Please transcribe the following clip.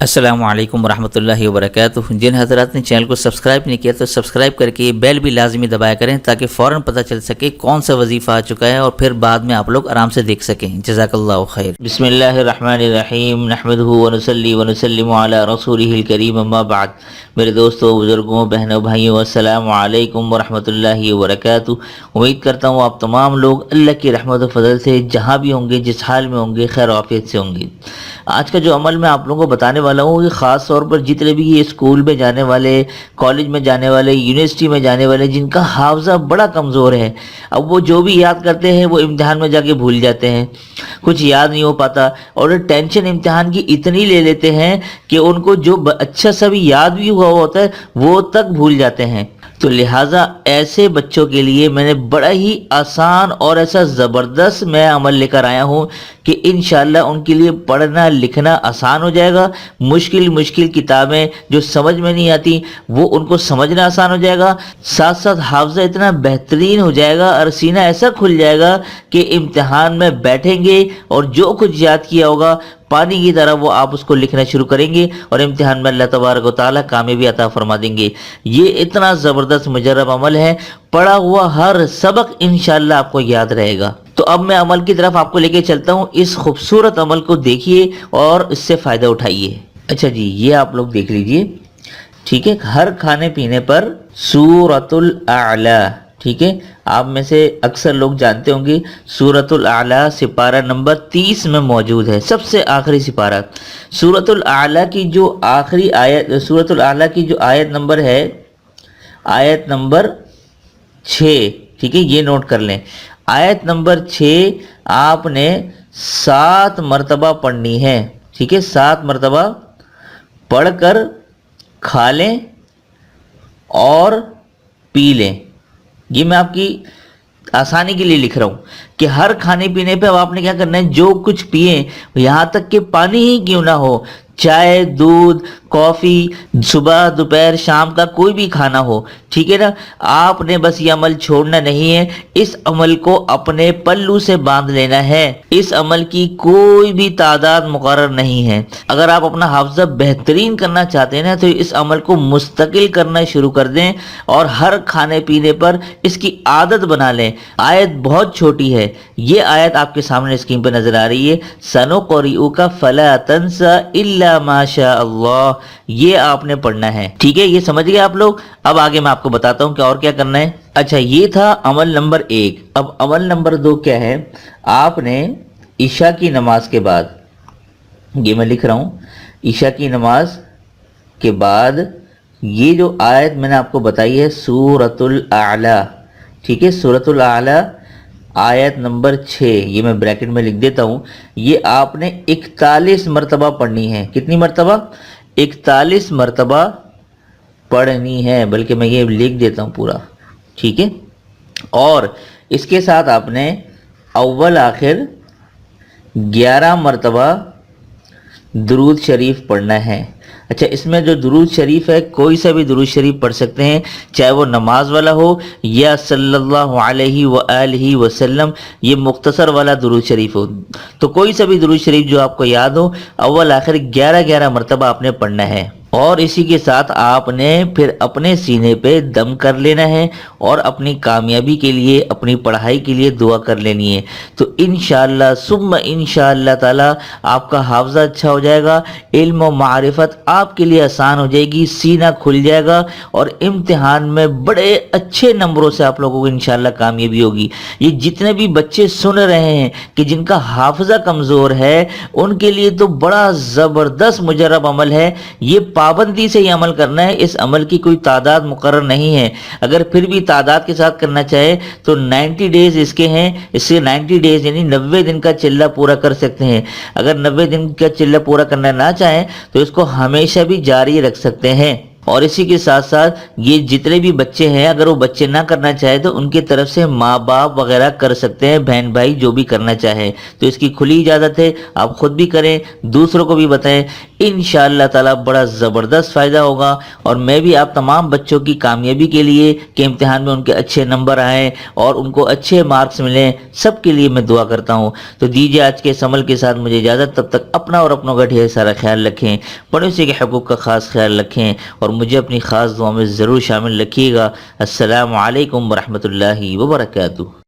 السلام علیکم ورحمۃ اللہ وبرکاتہ۔ جن حضرات نے چینل کو سبسکرائب نہیں کیا تو سبسکرائب کر کے بیل بھی لازمی دبایا کریں تاکہ فوراً پتہ چل سکے کون سا وظیفہ آ چکا ہے اور پھر بعد میں آپ لوگ آرام سے دیکھ سکیں۔ جزاک اللہ خیر۔ بسم اللہ الرحمن الرحیم، نحمدہ ونصلی ونسلم علی رسولہ الکریم، اما بعد۔ میرے دوستوں، بزرگوں، بہنوں، بھائیوں، السلام علیکم ورحمۃ اللہ وبرکاتہ۔ امید کرتا ہوں آپ تمام لوگ اللہ کی رحمت و فضل سے جہاں بھی ہوں گے، جس حال میں ہوں گے، خیر و عافیت سے ہوں گے۔ آج کا جو عمل میں آپ لوگوں کو بتانے والا ہوں، یہ خاص طور پر جتنے بھی یہ اسکول میں جانے والے، کالج میں جانے والے، یونیورسٹی میں جانے والے جن کا حافظہ بڑا کمزور ہے، اب وہ جو بھی یاد کرتے ہیں وہ امتحان میں جا کے بھول جاتے ہیں، کچھ یاد نہیں ہو پاتا، اور ٹینشن امتحان کی اتنی لے لیتے ہیں کہ ان کو جو اچھا سا بھی یاد بھی ہوا ہوتا ہے وہ تک بھول جاتے ہیں۔ تو لہٰذا ایسے بچوں کے لیے میں نے بڑا ہی آسان اور ایسا زبردست میں عمل لے کر آیا ہوں کہ انشاءاللہ ان کے لیے پڑھنا لکھنا آسان ہو جائے گا۔ مشکل کتابیں جو سمجھ میں نہیں آتی وہ ان کو سمجھنا آسان ہو جائے گا، ساتھ ساتھ حافظہ اتنا بہترین ہو جائے گا اور سینہ ایسا کھل جائے گا کہ امتحان میں بیٹھیں گے اور جو کچھ یاد کیا ہوگا پانی کی طرح وہ آپ اس کو لکھنا شروع کریں گے اور امتحان میں اللہ تبارک و تعالیٰ کامیابی عطا فرما دیں گے۔ یہ اتنا زبردست مجرب عمل ہے، پڑھا ہوا ہر سبق انشاءاللہ آپ کو یاد رہے گا۔ تو اب میں عمل کی طرف آپ کو لے کے چلتا ہوں، اس خوبصورت عمل کو دیکھیے اور اس سے فائدہ اٹھائیے۔ اچھا جی، یہ آپ لوگ دیکھ لیجئے، ٹھیک ہے۔ ہر کھانے پینے پر سورۃ الاعلی، ٹھیک ہے۔ آپ میں سے اکثر لوگ جانتے ہوں گے سورۃ الاعلی سپارہ نمبر 30 میں موجود ہے، سب سے آخری سپارہ۔ سورۃ الاعلی کی جو آخری آیت، سورۃ الاعلی کی جو آیت نمبر ہے، آیت نمبر 6، ٹھیک ہے، یہ نوٹ کر لیں۔ آیت نمبر 6 آپ نے 7 مرتبہ پڑھنی ہے، ٹھیک ہے، 7 مرتبہ پڑھ کر کھا لیں اور پی لیں۔ یہ میں آپ کی آسانی کے لیے لکھ رہا ہوں کہ ہر کھانے پینے پہ اب آپ نے کیا کرنا ہے، جو کچھ پیئیں، یہاں تک کہ پانی ہی کیوں نہ ہو، چائے، دودھ، کافی، صبح دوپہر شام کا کوئی بھی کھانا ہو، ٹھیک ہے نا، آپ نے بس یہ عمل چھوڑنا نہیں ہے، اس عمل کو اپنے پلو سے باندھ لینا ہے۔ اس عمل کی کوئی بھی تعداد مقرر نہیں ہے۔ اگر آپ اپنا حافظہ بہترین کرنا چاہتے ہیں نا تو اس عمل کو مستقل کرنا شروع کر دیں اور ہر کھانے پینے پر اس کی عادت بنا لیں۔ آیت بہت چھوٹی ہے، یہ آیت آپ کے سامنے اسکرین پہ نظر آ رہی ہے، سنقرئک فلا تنس الا ما شاء اللہ، یہ آپ نے پڑھنا ہے، ٹھیک ہے، یہ سمجھ گئے آپ لوگ۔ اب آگے میں آپ کو بتاتا ہوں کہ اور کیا کرنا ہے۔ اچھا، یہ تھا عمل نمبر 1۔ اب عمل نمبر 2 کیا ہے، آپ نے عشاء کی نماز کے بعد، یہ میں لکھ رہا ہوں، عشاء کی نماز کے بعد یہ جو آیت میں نے آپ کو بتائی ہے سورۃ الاعلی، ٹھیک ہے، سورۃ الاعلی آیت نمبر 6، یہ میں بریکٹ میں لکھ دیتا ہوں، یہ آپ نے 41 مرتبہ پڑھنی ہے۔ کتنی مرتبہ؟ 41 مرتبہ پڑھنی ہے، بلکہ میں یہ لکھ دیتا ہوں پورا، ٹھیک ہے۔ اور اس کے ساتھ آپ نے اول آخر 11 مرتبہ درود شریف پڑھنا ہے۔ اچھا، اس میں جو درود شریف ہے کوئی سا بھی درود شریف پڑھ سکتے ہیں، چاہے وہ نماز والا ہو یا صلی اللہ علیہ وآلہ وسلم، یہ مختصر والا درود شریف ہو، تو کوئی سا بھی درود شریف جو آپ کو یاد ہو، اول آخر 11 مرتبہ آپ نے پڑھنا ہے۔ اور اسی کے ساتھ آپ نے پھر اپنے سینے پہ دم کر لینا ہے اور اپنی کامیابی کے لیے، اپنی پڑھائی کے لیے دعا کر لینی ہے۔ تو انشاءاللہ ثم انشاءاللہ تعالی آپ کا حافظہ اچھا ہو جائے گا، علم و معرفت آپ کے لیے آسان ہو جائے گی، سینہ کھل جائے گا اور امتحان میں بڑے اچھے نمبروں سے آپ لوگوں کو انشاءاللہ کامیابی ہوگی۔ یہ جتنے بھی بچے سن رہے ہیں کہ جن کا حافظہ کمزور ہے، ان کے لیے تو بڑا زبردست مجرب عمل ہے۔ یہ پابندی سے یہ عمل کرنا ہے، اس عمل کی کوئی تعداد مقرر نہیں ہے۔ اگر پھر بھی تعداد کے ساتھ کرنا چاہے تو 90 ڈیز اس کے ہیں، اس سے 90 ڈیز یعنی 90 دن کا چلہ پورا کر سکتے ہیں۔ اگر 90 دن کا چلہ پورا کرنا نہ چاہیں تو اس کو ہمیشہ بھی جاری رکھ سکتے ہیں۔ اور اسی کے ساتھ ساتھ یہ جتنے بھی بچے ہیں اگر وہ بچے نہ کرنا چاہے تو ان کی طرف سے ماں باپ وغیرہ کر سکتے ہیں، بہن بھائی جو بھی کرنا چاہے، تو اس کی کھلی اجازت ہے، آپ خود بھی کریں، دوسروں کو بھی بتائیں، انشاءاللہ تعالی بڑا زبردست فائدہ ہوگا۔ اور میں بھی آپ تمام بچوں کی کامیابی کے لیے کہ امتحان میں ان کے اچھے نمبر آئیں اور ان کو اچھے مارکس ملیں، سب کے لیے میں دعا کرتا ہوں۔ تو دیجیے آج کے اس عمل کے ساتھ مجھے اجازت، تب تک اپنا اور اپنوں کا ڈھیر سارا خیال رکھیں، پڑوسی کے حقوق کا خاص خیال رکھیں اور مجھے اپنی خاص دعا میں ضرور شامل رکھیے گا۔ السلام علیکم ورحمۃ اللہ وبرکاتہ۔